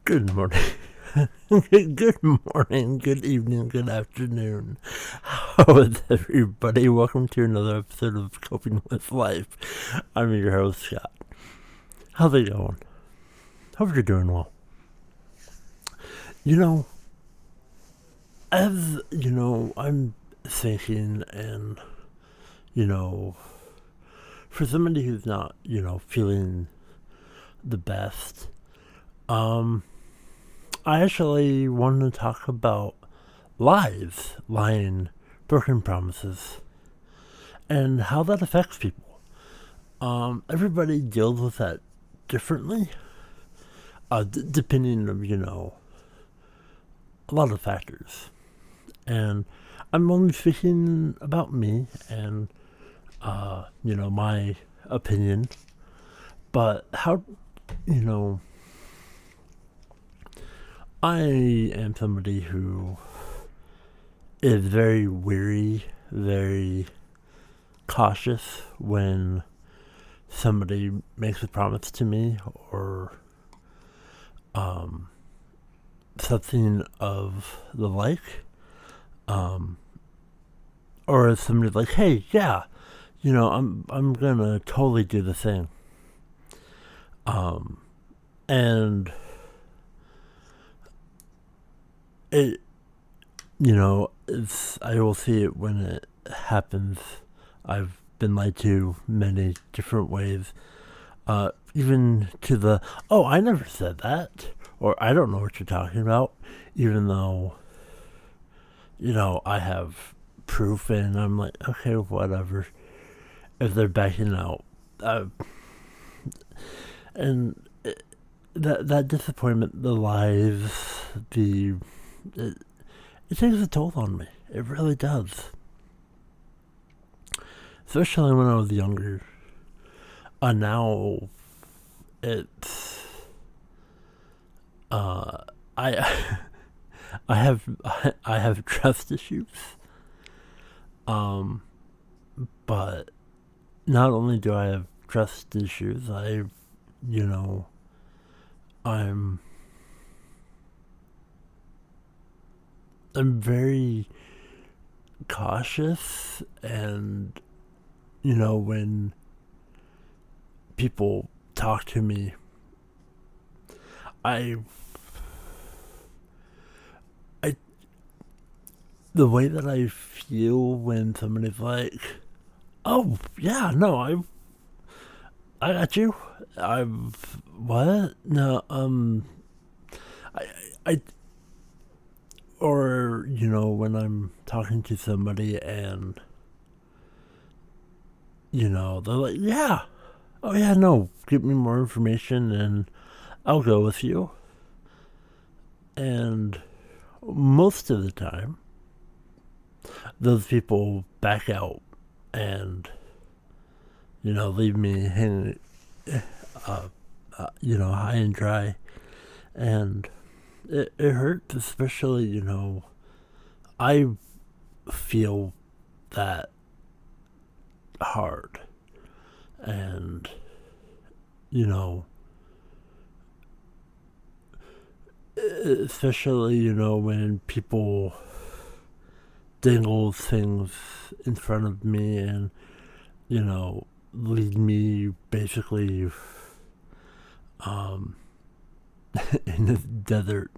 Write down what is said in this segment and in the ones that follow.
Good morning. Good morning, good evening, good afternoon. How is everybody? Welcome to another episode of Coping with Life. I'm your host, Scott. How's it going? Hope you're doing well. I'm thinking, and, for somebody who's not, feeling the best, I actually wanted to talk about lying, broken promises, and how that affects people. Everybody deals with that differently, depending on, a lot of factors. And I'm only speaking about me and, my opinion. But I am somebody who is very weary, very cautious when somebody makes a promise to me or something of the like. Or if somebody's like, hey, yeah, I'm gonna totally do the thing. And it, I will see it when it happens. I've been lied to many different ways. Even to the, oh, I never said that, or I don't know what you're talking about, even though, I have proof, and I'm like, okay, whatever, if they're backing out. And that disappointment, the lies, it takes a toll on me. It really does. Especially when I was younger. Now it's I I have trust issues. But not only do I have trust issues, I'm very cautious, and when people talk to me, I the way that I feel when somebody's like, oh yeah, no, I got you. What? No, I I or when I'm talking to somebody and they're like, yeah, oh yeah, no, give me more information and I'll go with you. And most of the time those people back out and leave me hanging high and dry. And it hurts, especially, I feel that hard. And, especially, when people dangle things in front of me and, lead me basically in this desert.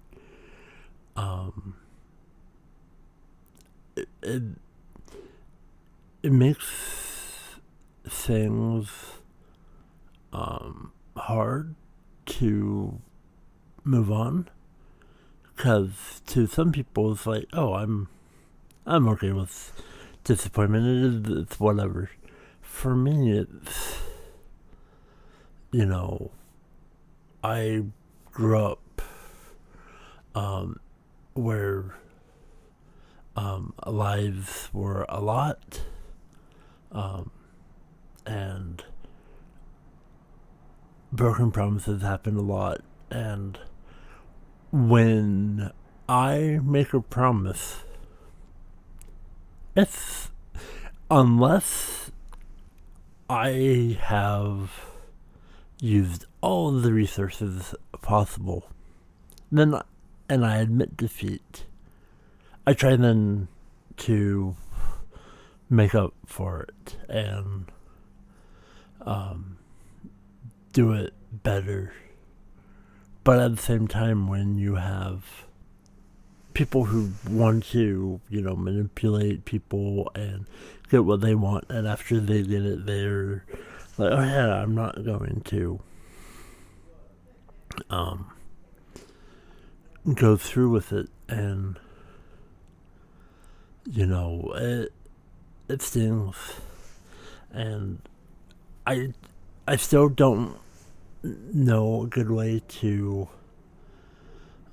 It it makes things hard to move on, because to some people it's like, oh, I'm okay with disappointment. It's whatever. For me, it's I grew up where lives were a lot, and broken promises happen a lot. And when I make a promise, it's unless I have used all of the resources possible then and I admit defeat, I try then to make up for it and do it better. But at the same time, when you have people who want to, manipulate people and get what they want, and after they get it, they're like, oh yeah, I'm not going to go through with it, and it stings, and I still don't know a good way to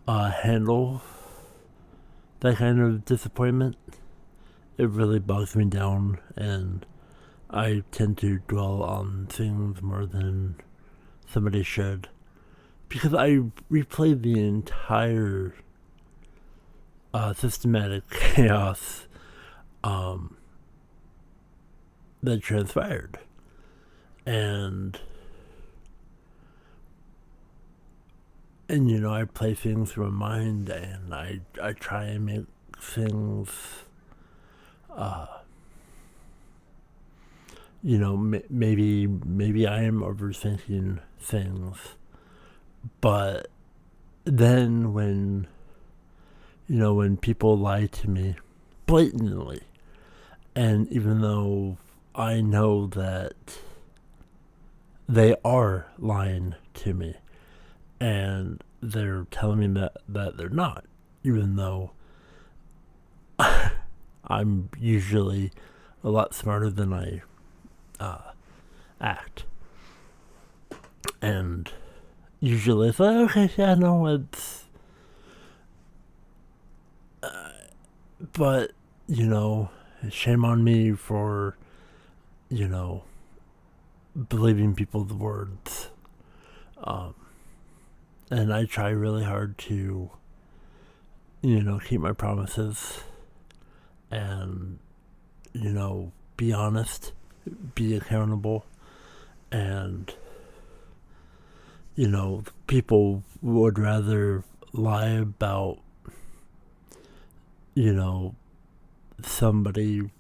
handle that kind of disappointment. It really bogs me down, and I tend to dwell on things more than somebody should, because I replay the entire systematic chaos that transpired, and I play things through my mind, and I try and make things maybe I am overthinking things, but then when people lie to me blatantly, and even though I know that they are lying to me, and they're telling me that they're not, even though I'm usually a lot smarter than I act. And usually it's like, okay, yeah, no, it's... but, shame on me for, believing people's words. And I try really hard to, keep my promises and, be honest, be accountable, and, people would rather lie about, somebody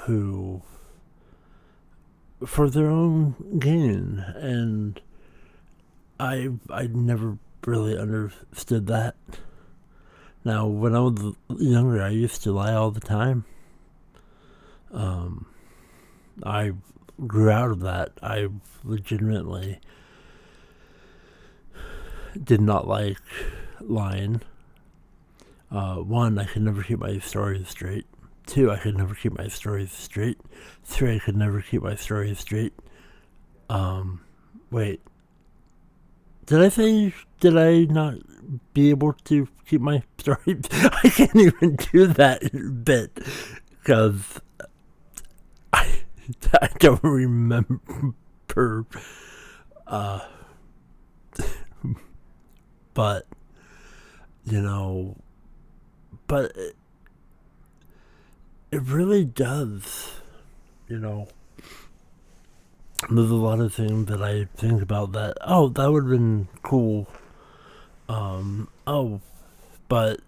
who, for their own gain, and I never really understood that. Now, when I was younger, I used to lie all the time. I grew out of that. I legitimately did not like lying. One, I could never keep my stories straight. Two, I could never keep my stories straight. Three, I could never keep my stories straight. Wait. Did I not be able to keep my story? I can't even do that in a bit, because I don't remember, but, but it really does, There's a lot of things that I think about that, that would have been cool. But,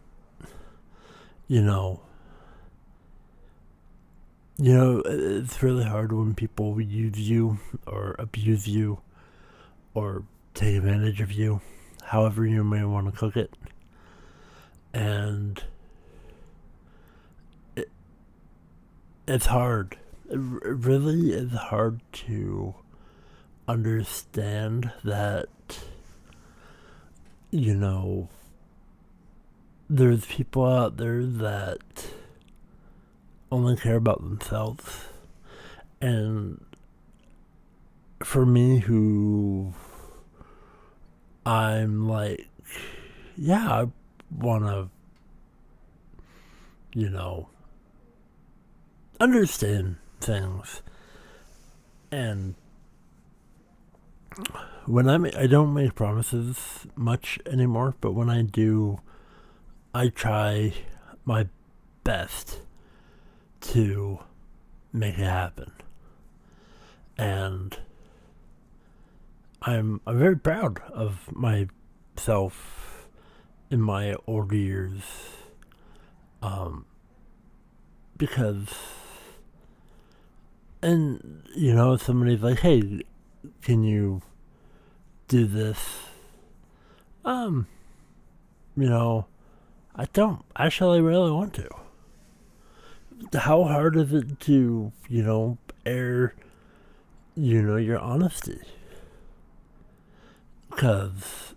it's really hard when people use you or abuse you or take advantage of you, however you may want to cook it. And it's hard. It really is hard to understand that, there's people out there that only care about themselves. And for me, who I'm like, yeah, I want to, understand things. And when I don't make promises much anymore, but when I do, I try my best to make it happen. And I'm very proud of myself in my older years, because, and somebody's like, hey, can you do this? Um, I don't actually really want to. How hard is it to, air, your honesty? Because,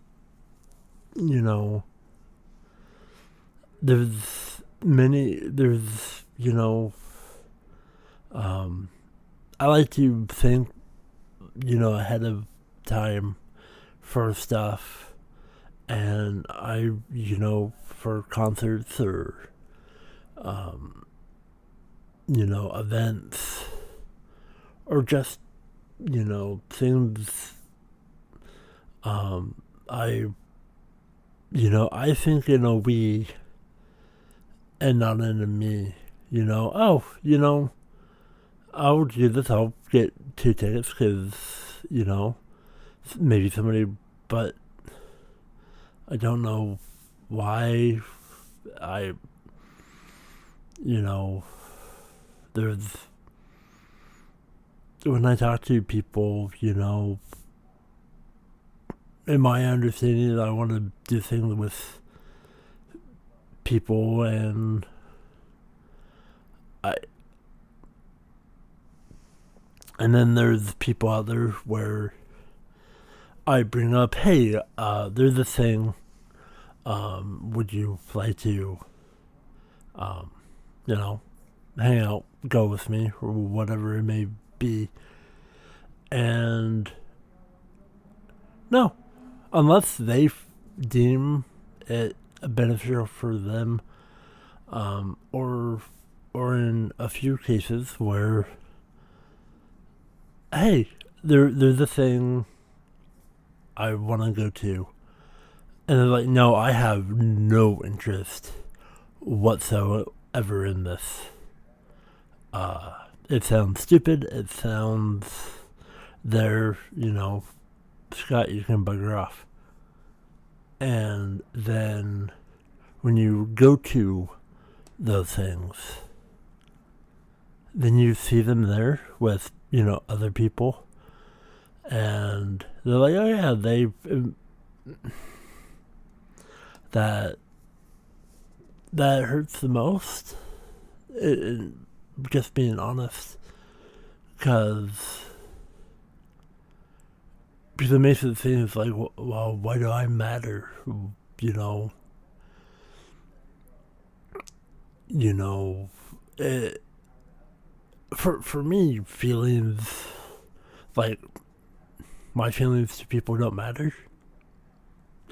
you know, there's, I like to think, ahead of time for stuff. And for concerts or, events or just, things, I, I think in a we and not in a me, I'll do this, I'll get 2 tickets because, maybe somebody, but I don't know why I, there's, when I talk to people, in my understanding, I want to do things with people, and then there's people out there where I bring up, hey, there's a thing, would you like to, hang out, go with me, or whatever it may be, and no, unless they deem it beneficial for them, or in a few cases where, hey, there's a thing I want to go to, and they're like, no, I have no interest whatsoever in this. It sounds stupid. It sounds Scott, you can bugger off. And then when you go to those things, then you see them there with, other people. And they're like, oh yeah, that hurts the most. Just being honest. Because it makes it seem like, well, why do I matter? It, for me, feelings, like, my feelings to people don't matter.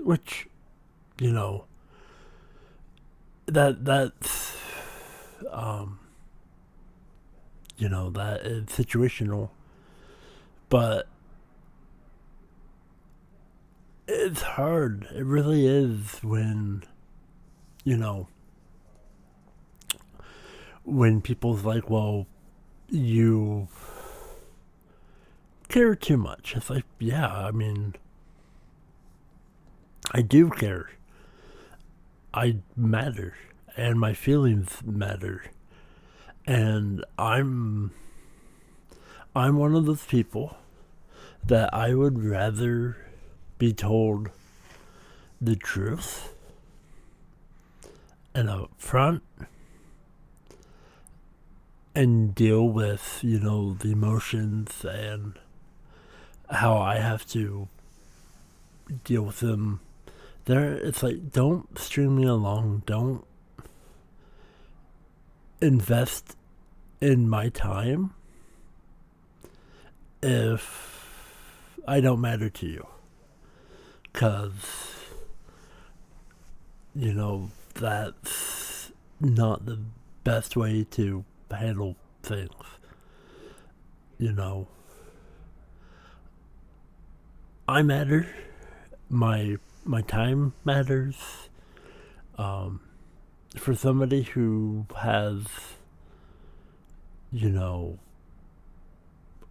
Which, that's, that is situational. But it's hard. It really is when, when people's like, well, you care too much. It's like, yeah, I mean, I do care. I matter. And my feelings matter. And I'm one of those people that I would rather be told the truth and up front and deal with, the emotions and how I have to deal with them. It's like, don't string me along. Don't invest in my time if I don't matter to you. Because, that's not the best way to handle things. I matter. My time matters. For somebody who has,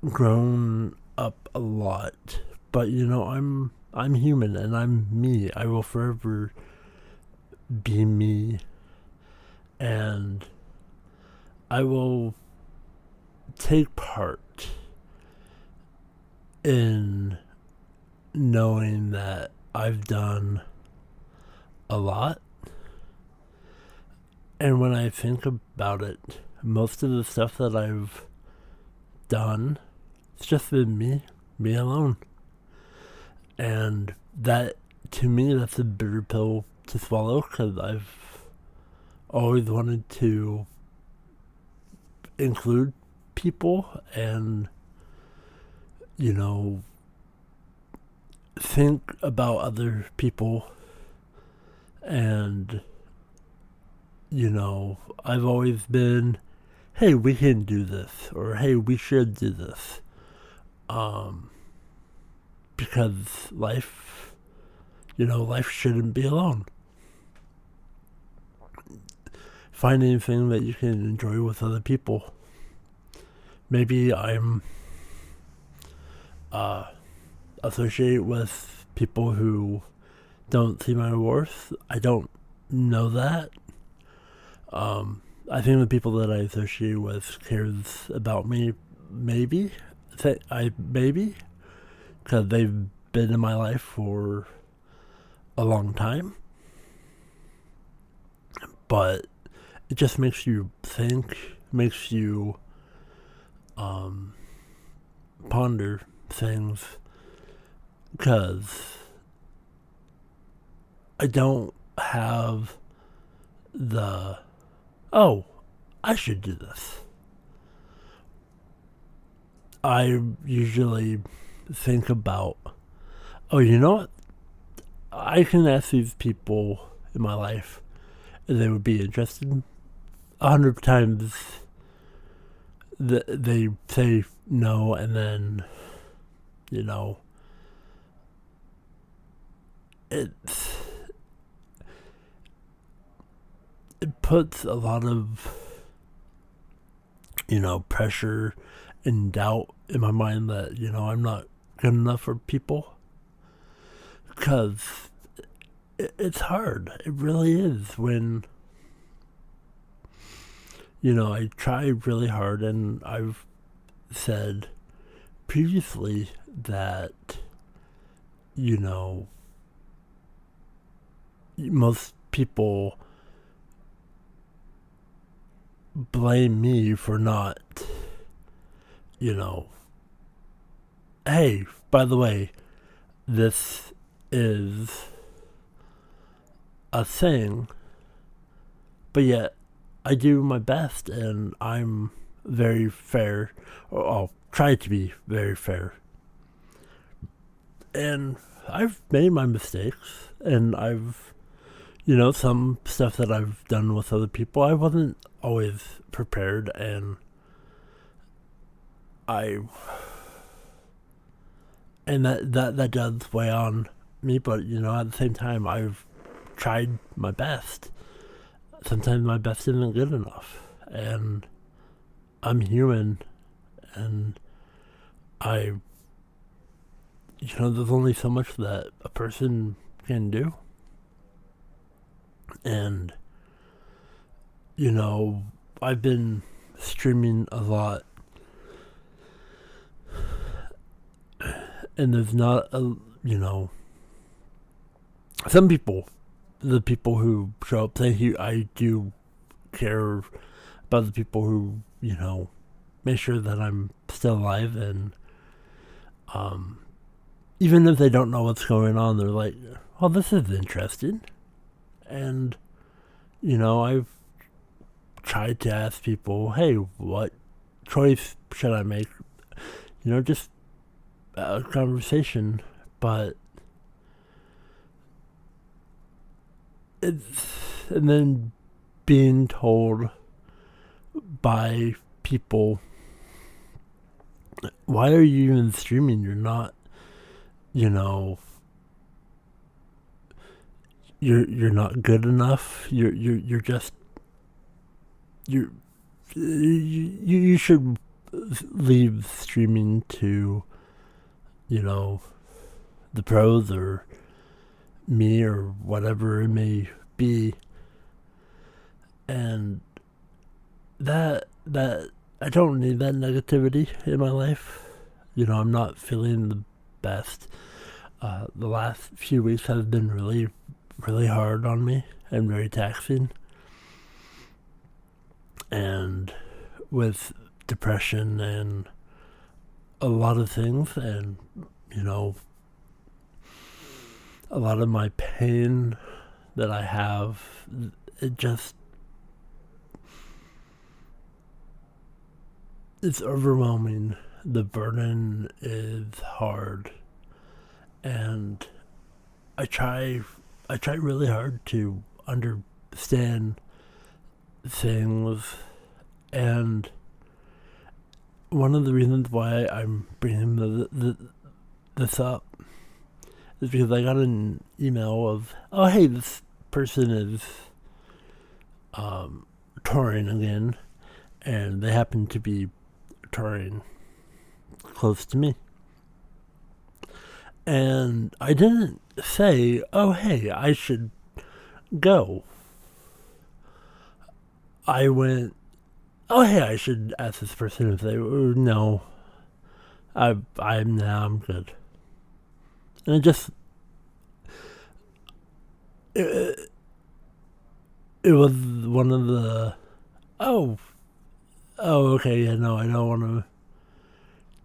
grown up a lot, but I'm human and I'm me. I will forever be me, and I will take part in knowing that I've done a lot. And when I think about it, most of the stuff that I've done, it's just been me alone. And that, to me, that's a bitter pill to swallow, because I've always wanted to include people and, think about other people. And, I've always been, hey, we can do this, or hey, we should do this. Because life shouldn't be alone. Find anything that you can enjoy with other people. Maybe I'm associate with people who don't see my worth. I don't know that. I think the people that I associate with cares about me, maybe, because they've been in my life for a long time. But it just makes you think, makes you ponder things, because I don't have I should do this. I usually think about, you know what? I can ask these people in my life if they would be interested. 100 times they say no, and then, it puts a lot of, pressure and doubt in my mind that, I'm not good enough for people. Because it's hard. It really is when, I try really hard, and I've said previously that, most people blame me for not, hey, by the way, this is a thing, but yet I do my best, and I'm very fair, or I'll try to be very fair. And I've made my mistakes, and I've, some stuff that I've done with other people, I wasn't always prepared, and that does weigh on me, but at the same time, I've tried my best. Sometimes my best isn't good enough, and I'm human, and there's only so much that a person can do. And, I've been streaming a lot, and there's not some people, the people who show up, I do care about the people who, make sure that I'm still alive, and even if they don't know what's going on, they're like, oh, this is interesting. And, I've tried to ask people, hey, what choice should I make? Just a conversation, but and then being told by people, why are you even streaming? You're not, you're not good enough. You're just you should leave streaming to the pros, or me, or whatever it may be, and that I don't need that negativity in my life. I'm not feeling the best. The last few weeks have been really, really hard on me and very taxing. And with depression and a lot of things, and a lot of my pain that I have, it's overwhelming. The burden is hard, and I try really hard to understand things. And one of the reasons why I'm bringing this up is because I got an email of, oh hey, this person is touring again, and they happen to be touring close to me. And I didn't say, oh hey, I should go. I went, oh hey, I should ask this person if they were, no, I'm good. And it was one of the, oh okay, yeah, no, I don't want to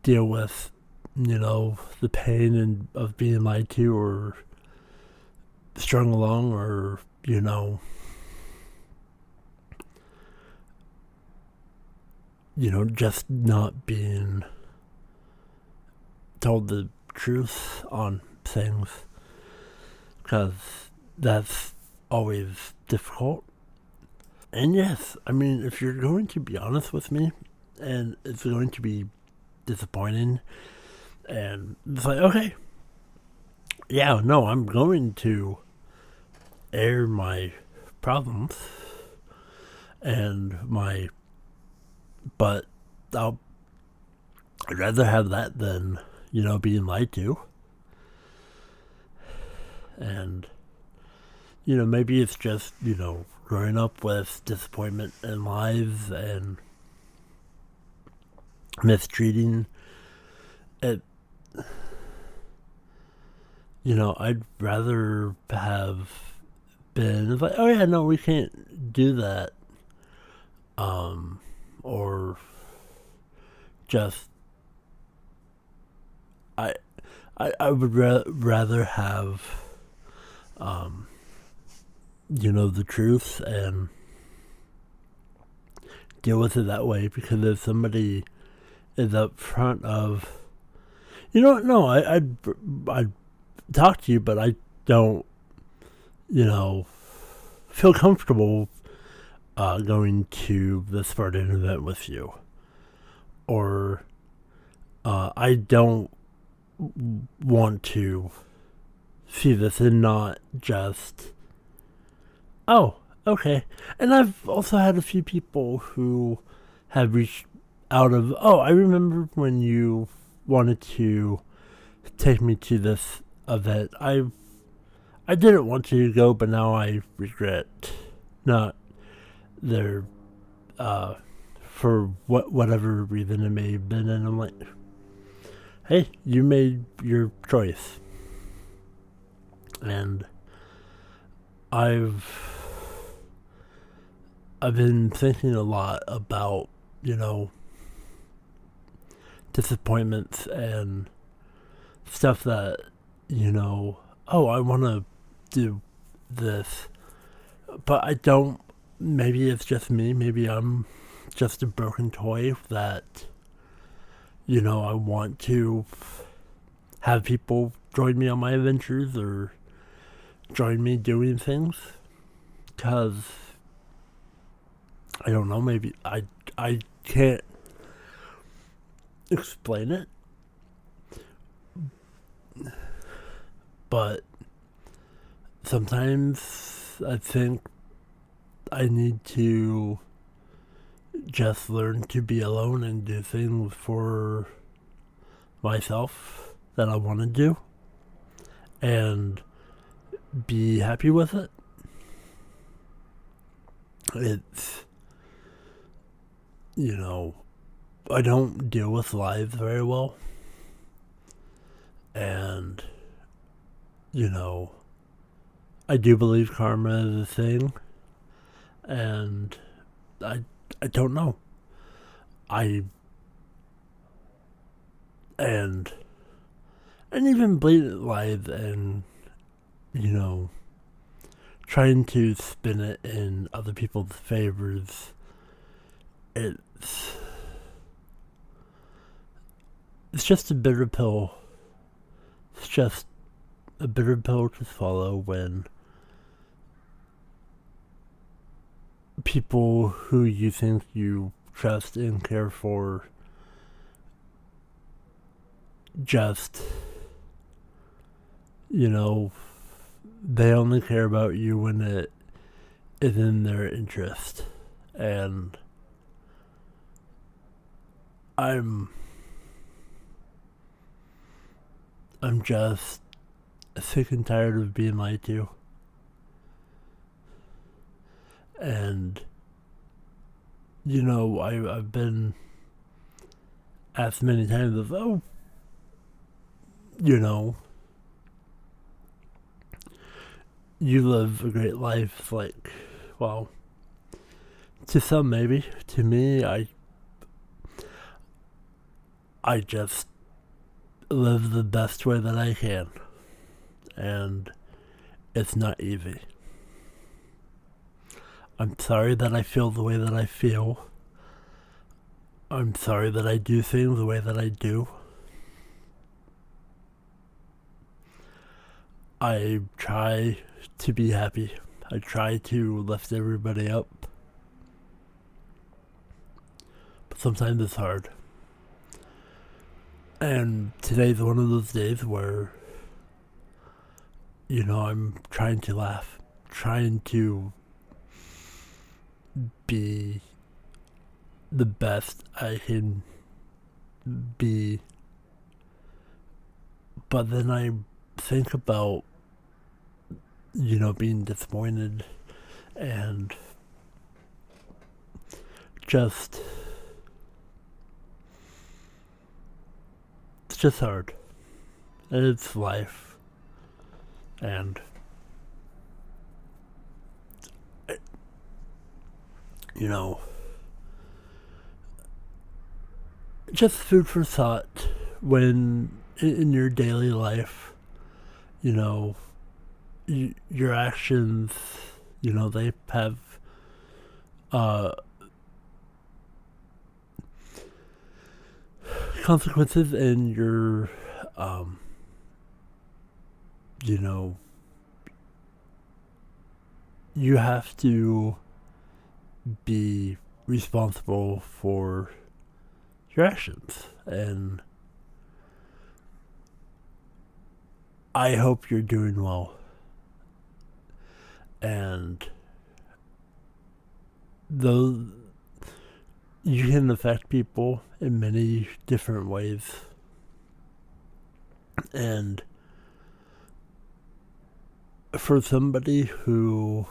deal with, the pain and of being lied to or strung along, or, just not being told the truth on things, because that's always difficult. And yes, I mean, if you're going to be honest with me, and it's going to be disappointing, and it's like, okay, yeah, no, I'm going to air my problems and but I'd rather have that than, being lied to. And, maybe it's just, growing up with disappointment and lies and mistreating it. I'd rather have been like, oh yeah, no, we can't do that. Or just, I would rather have, the truth and deal with it that way. Because if somebody is up front of, no, I'd talk to you, but I don't, feel comfortable going to the Spartan event with you. Or I don't want to see this, and not just, oh, okay. And I've also had a few people who have reached out of, oh, I remember when you wanted to take me to this event. I didn't want to go, but now I regret not there, for whatever reason it may have been. And I'm like, hey, you made your choice. And I've been thinking a lot about, disappointments and stuff that, oh, I want to do this, but I don't. Maybe it's just me. Maybe I'm just a broken toy that, I want to have people join me on my adventures or join me doing things. Because, I don't know, maybe I can't explain it. But sometimes I think I need to just learn to be alone and do things for myself that I want to do and be happy with it. It's, you know, I don't deal with lies very well. And, you know, I do believe karma is a thing. And I, I don't know. I, and, and even blatant lies and, you know, trying to spin it in other people's favors, it's just a bitter pill. It's just a bitter pill to swallow when people who you think you trust and care for just, you know, they only care about you when it is in their interest. And I'm just sick and tired of being lied to. And, you know, I've been asked many times of, oh, you know, you live a great life. Like, well, to some maybe. To me, I just live the best way that I can. And it's not easy. I'm sorry that I feel the way that I feel. I'm sorry that I do things the way that I do. I try to be happy. I try to lift everybody up. But sometimes it's hard. And today's one of those days where, you know, I'm trying to laugh. Trying to be the best I can be. But then I think about, you know, being disappointed and just, it's just hard. It's life. And, you know, just food for thought when in your daily life, you know, your actions, you know, they have consequences, and your, you know, you have to be responsible for your actions. And I hope you're doing well. And though you can affect people in many different ways, and for somebody who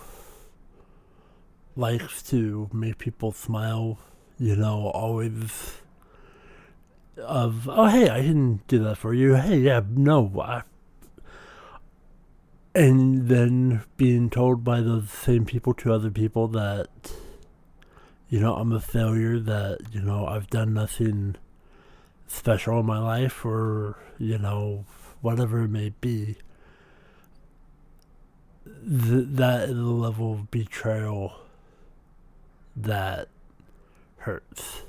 likes to make people smile, you know, always of, oh, hey, I can do that for you. Hey, yeah, no. And then being told by those same people to other people that, you know, I'm a failure, that, you know, I've done nothing special in my life, or, you know, whatever it may be. That is a level of betrayal that hurts.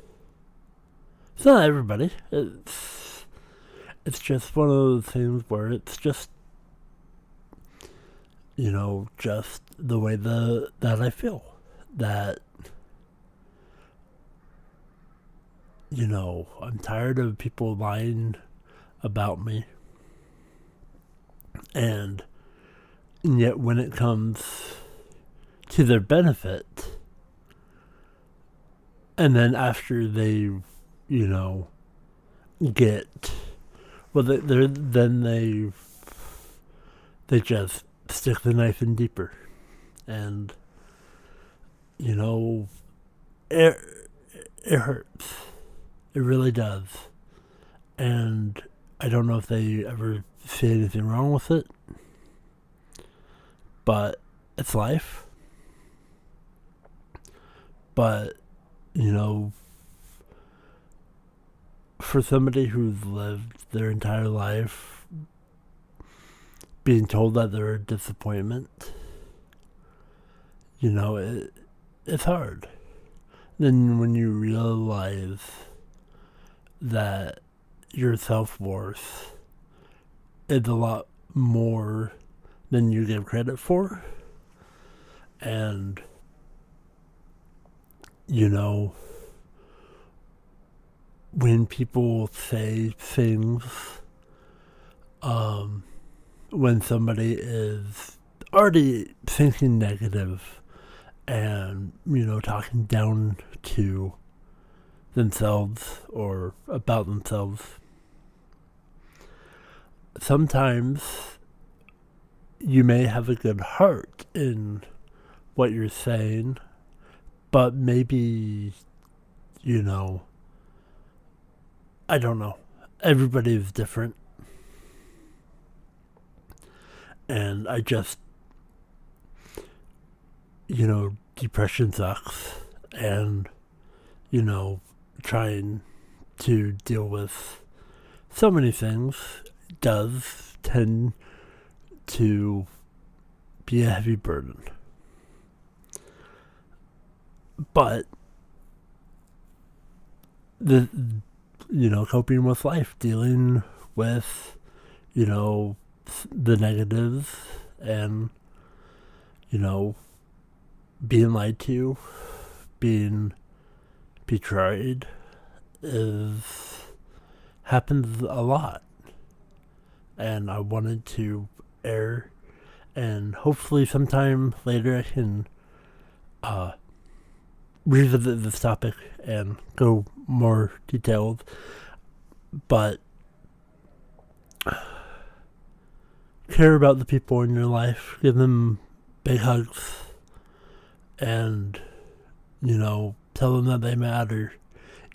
It's not everybody. It's just one of those things where it's just, you know, just the way that I feel. That, you know, I'm tired of people lying about me. And yet when it comes to their benefit, and then after they, you know, get, well, then they just stick the knife in deeper. And you know, it, it hurts. It really does. And I don't know if they ever see anything wrong with it, but it's life. But, you know, for somebody who's lived their entire life being told that they're a disappointment, you know, it's hard. Then when you realize that your self-worth is a lot more than you give credit for, and, you know, when people say things, when somebody is already thinking negative and, you know, talking down to themselves or about themselves, sometimes you may have a good heart in what you're saying, but maybe, you know, I don't know. Everybody is different. And I just, you know, depression sucks. And, you know, trying to deal with so many things does tend to be a heavy burden. But coping with life, dealing with, you know, the negatives and, you know, being lied to, being betrayed happens a lot. And I wanted to air, and hopefully sometime later I can revisit this topic and go more detailed. But care about the people in your life, give them big hugs, and, you know, tell them that they matter,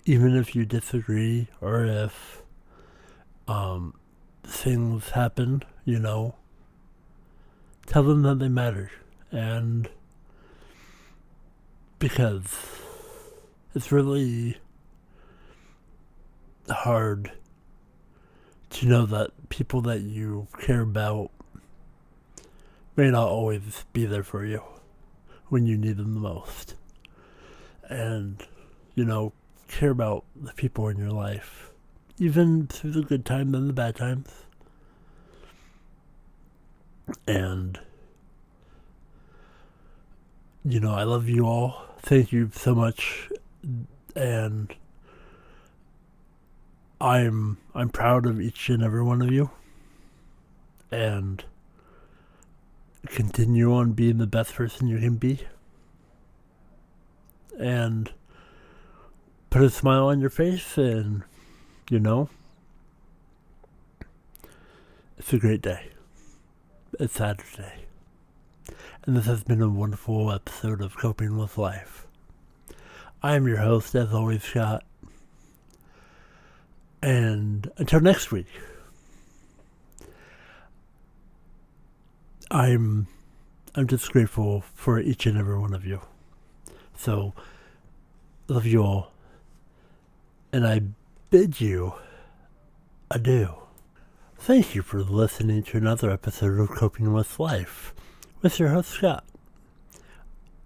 even if you disagree or if things happen, you know, tell them that they matter. And because it's really hard to know that people that you care about may not always be there for you when you need them the most. And, you know, care about the people in your life, even through the good times and the bad times. And, you know, I love you all. Thank you so much. And I'm proud of each and every one of you. And continue on being the best person you can be. And put a smile on your face, and, you know, it's a great day. It's Saturday. And this has been a wonderful episode of Coping with Life. I am your host, as always, Scott. And until next week, I'm just grateful for each and every one of you. So, love you all. And I bid you adieu. Thank you for listening to another episode of Coping with Life with your host, Scott.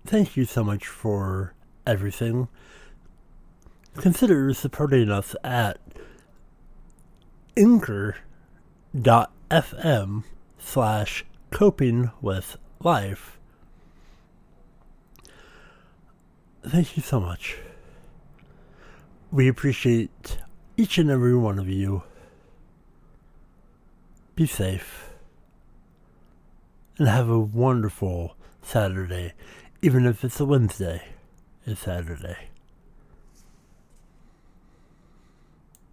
Thank you so much for everything. Consider supporting us at anchor.fm/copingwithlife. Thank you so much. We appreciate each and every one of you. Be safe. And have a wonderful Saturday. Even if it's a Wednesday, it's Saturday.